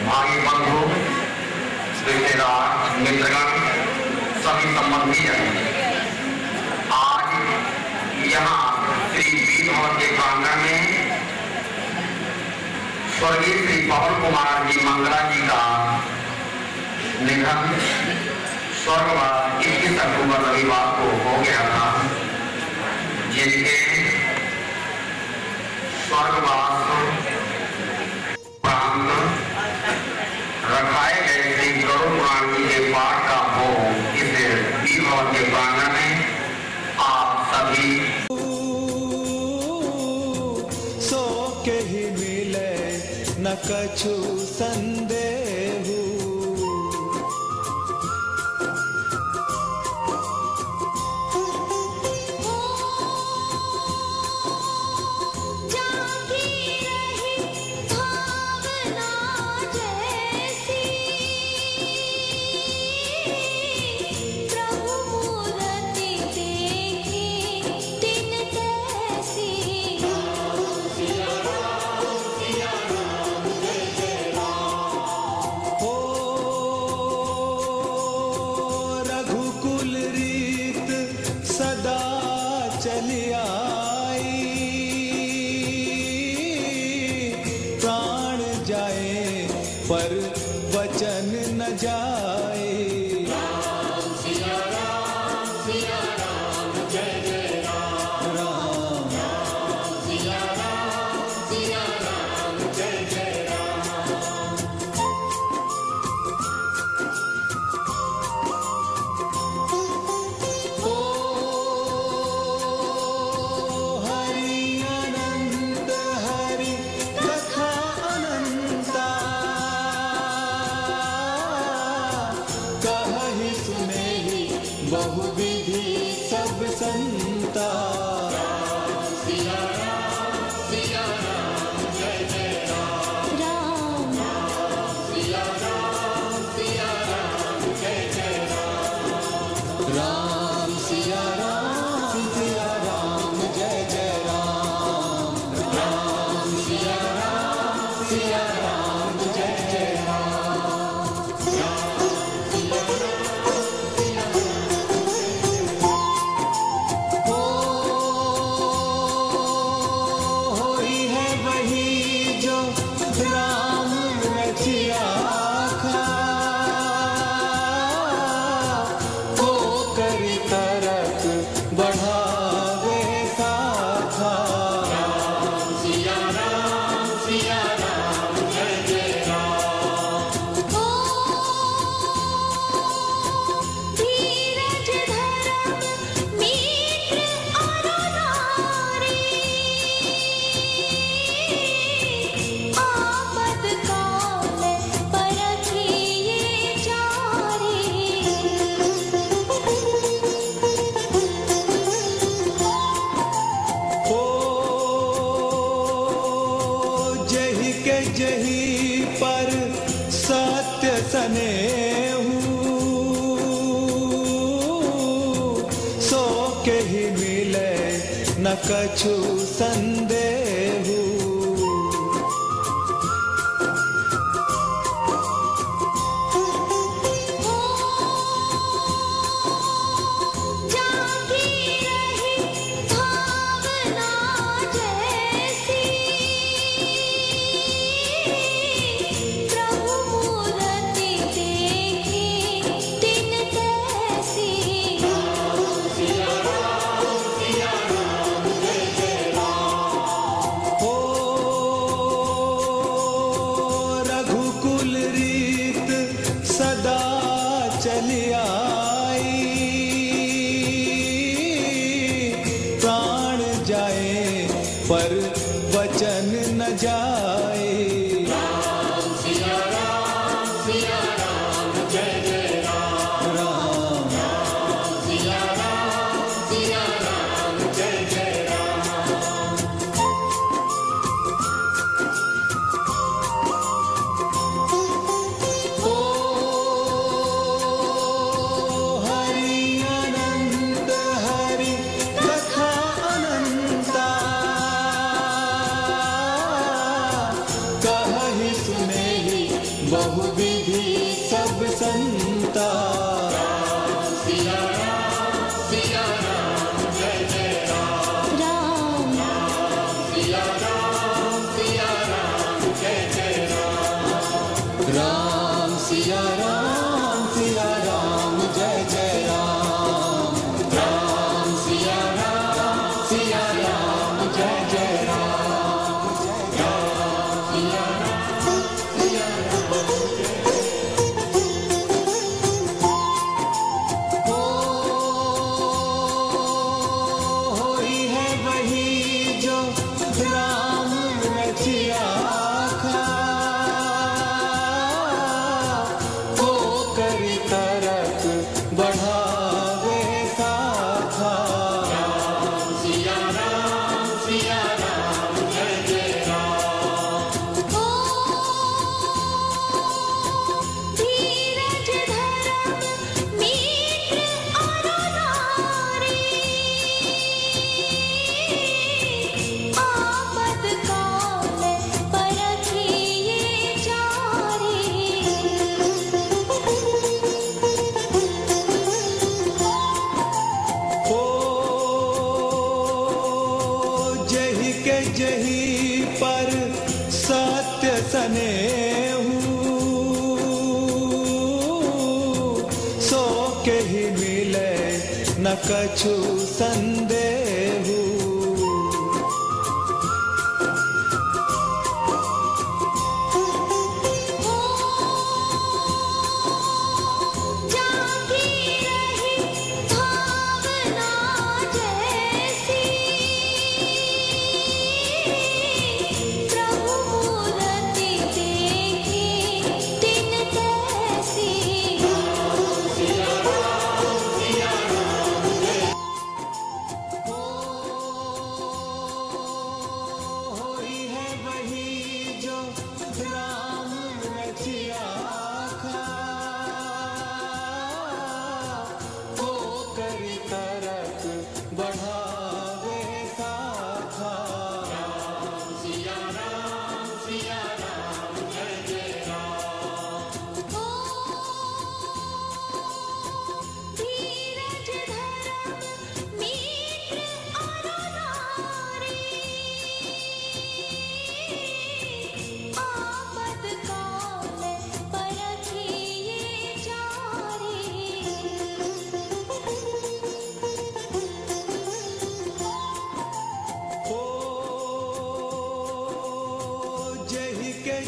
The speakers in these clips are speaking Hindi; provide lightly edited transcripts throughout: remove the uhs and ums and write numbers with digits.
भाई बंधु रिश्तेदार मित्रगण सभी संबंधी हैं। आज यहाँ श्री वी भवन के प्रांगण में स्वर्गीय श्री पवन कुमार जी मंगला जी का निधन स्वर्गवास 21 अक्टूबर रविवार को हो गया था, जिनके स्वर्गवास रखाए गए श्री गरुड़ पुराण जी के पाठ का भोग इस वी भवन के प्रांगण में आप सभी सो के ही मिले न कछु संदेहु। पर वचन न जाए। राम सिया राम जय जय राम। राम राम सिया राम जय जय राम। जही पर सत्य स्नेहु, सो के ही मिले न कछु संदेहु। पर वचन न जाए। राम सिया राम जय जय राम। राम राम सिया राम जय जय राम। ओ हरि अनंत हरि कथा अनंता, बहुविधि सब संता। राम सिया राम जय जय राम। राम राम सिया राम जय जय राम। राम सिया राम जय जय राम। राम सिया राम जय जय राम। राम सिया जही पर सत्य स्नेहु, सो के ही मिले न कछु संदेहु।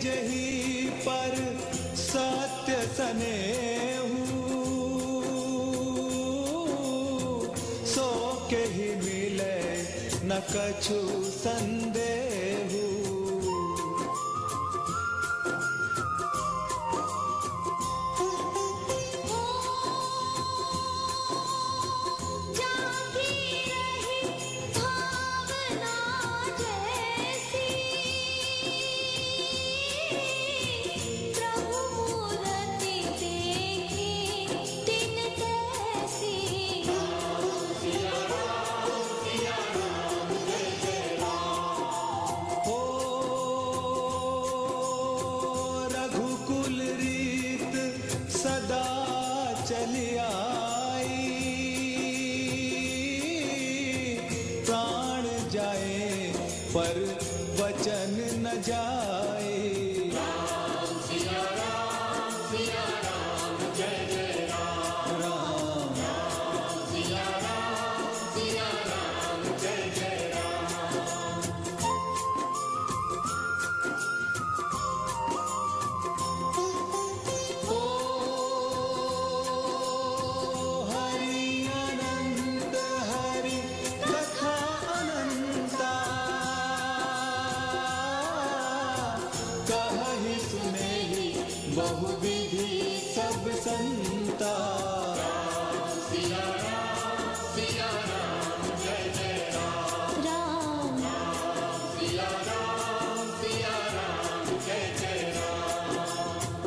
जही पर सत्य स्नेहु, सो के ही मिले न कछु संदेहु। पर वचन न जाए। बहुविधि सब संता।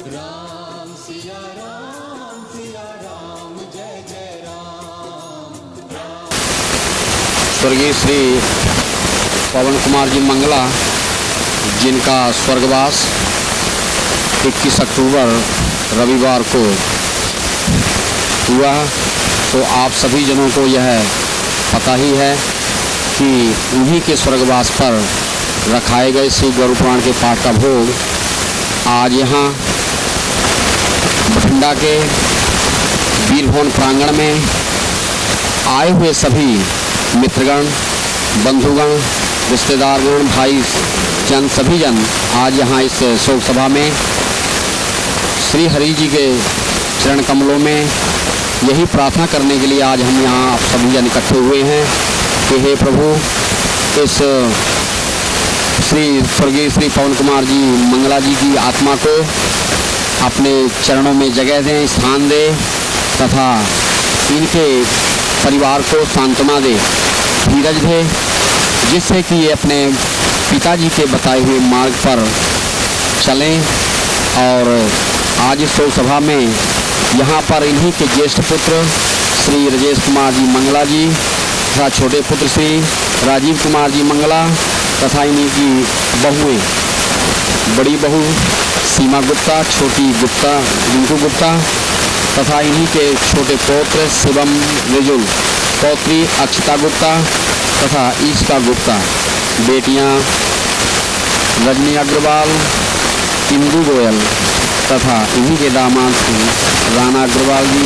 राम सिया राम सिया राम जय जय राम। स्वर्गीय श्री पवन कुमार जी मंगला, जिनका स्वर्गवास 21 अक्टूबर रविवार को हुआ, तो आप सभी जनों को यह पता ही है कि उन्हीं के स्वर्गवास पर रखाए गए श्री गरुड़ पुराण के पाठ का भोग आज यहाँ बठिंडा के वीर भवन प्रांगण में आए हुए सभी मित्रगण, बंधुगण, रिश्तेदारगण, भाई जन, सभी जन आज यहाँ इस शोक सभा में श्री हरि जी के चरण कमलों में यही प्रार्थना करने के लिए आज हम यहाँ आप सभी जन इकट्ठे हुए हैं कि हे प्रभु, इस स्वर्गीय श्री पवन कुमार जी मंगला जी की आत्मा को अपने चरणों में जगह दें, स्थान दें तथा इनके परिवार को सांत्वना दे, धीरज दे, जिससे कि ये अपने पिताजी के बताए हुए मार्ग पर चलें। और आज इस शोक सभा में यहाँ पर इन्हीं के ज्येष्ठ पुत्र श्री राजेश कुमार जी मंगला जी तथा छोटे पुत्र श्री राजीव कुमार जी मंगला तथा इन्हीं की बहुएं, बड़ी बहू सीमा गुप्ता, छोटी गुप्ता रिंकू गुप्ता तथा इन्हीं के छोटे पौत्र शिवम रिजुल, पौत्री अक्षता गुप्ता तथा ईशिका गुप्ता, बेटियां रजनी अग्रवाल, इंदू गोयल तथा इन्हीं के दामाद राना अग्रवाल जी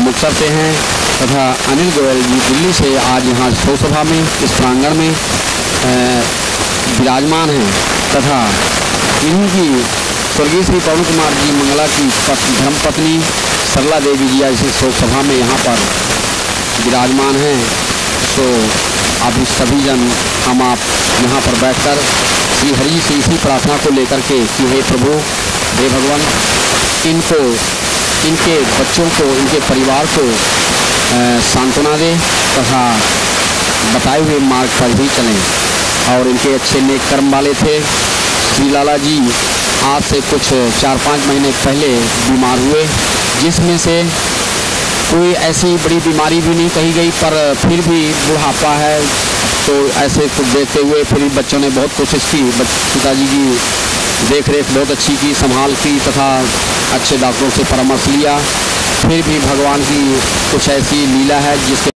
मुक्तसर से हैं तथा अनिल गोयल जी दिल्ली से आज यहाँ शोक सभा में इस प्रांगण में विराजमान हैं तथा इन्हीं की स्वर्गीय श्री पवन कुमार जी मंगला की धर्मपत्नी सरला देवी जी आज इस शोक सभा में यहाँ पर विराजमान हैं। तो अभी सभी जन हम आप यहाँ पर बैठकर श्री हरि से इसी प्रार्थना को लेकर के कि हे प्रभु, हे भगवान, इनको, इनके बच्चों को, इनके परिवार को सांत्वना दे तथा बताए हुए मार्ग पर ही चलें। और इनके अच्छे नेक कर्म वाले थे। श्री लाला जी आज से कुछ 4-5 महीने पहले बीमार हुए, जिसमें से कोई ऐसी बड़ी बीमारी भी नहीं कही गई, पर फिर भी बुढ़ापा है तो ऐसे कुछ देखते हुए फिर बच्चों ने बहुत कोशिश की, पिताजी की देख रेख बहुत अच्छी की, संभाल की तथा अच्छे डॉक्टरों से परामर्श लिया। फिर भी भगवान की कुछ ऐसी लीला है जिसके